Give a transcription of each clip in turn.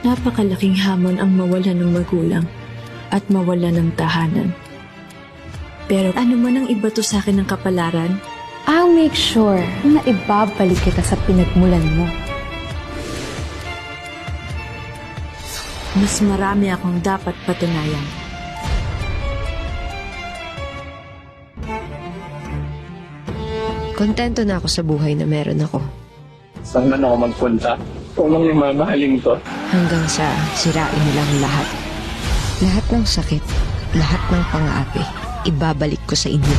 Napakalaking hamon ang mawala ng magulang at mawala ng tahanan. Pero ano man ang ibato sa akin ng kapalaran, I'll make sure na ibabalik kita sa pinagmulan mo. mas marami akong dapat patunayan. Kontento na ako sa buhay na meron ako. Saan man ako magpunta? Kung ang mamahaling ko. Hanggang sa sirain nilang lahat. Lahat ng sakit, lahat ng pang-aapi, ibabalik ko sa inyo.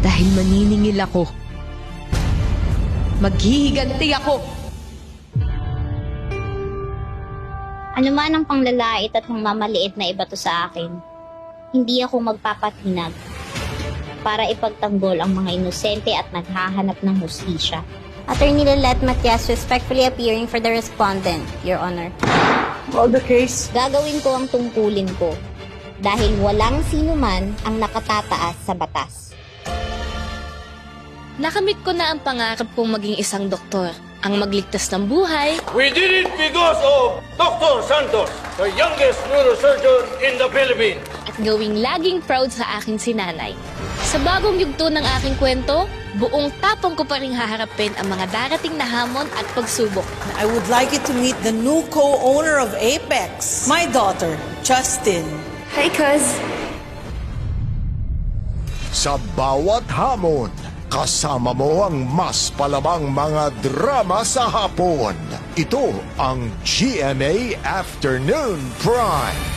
Dahil maniningil ako. Maghihiganti ako! Ano man ang panglalait at pangmamaliit na iba to sa akin, hindi ako magpapatinag para ipagtanggol ang mga inosente at naghahanap ng hustisya. Attorney Lilet Matias respectfully appearing for the respondent, Your Honor. All the case. Gagawin ko ang tungkulin ko dahil walang sino man ang nakatataas sa batas. Nakamit ko na ang pangarap kong maging isang doktor, ang magligtas ng buhay. We did it because of Dr. Santos, the youngest neurosurgeon in the Philippines. At gawing laging proud sa akin si nanay. Sa bagong yugto ng aking kwento, buong tapang ko pa rin haharapin ang mga darating na hamon at pagsubok. I would like you to meet the new co-owner of Apex, my daughter, Justin. Hi, cuz. Sa bawat hamon, kasama mo ang mas palabang mga drama sa hapon. Ito ang GMA Afternoon Prime.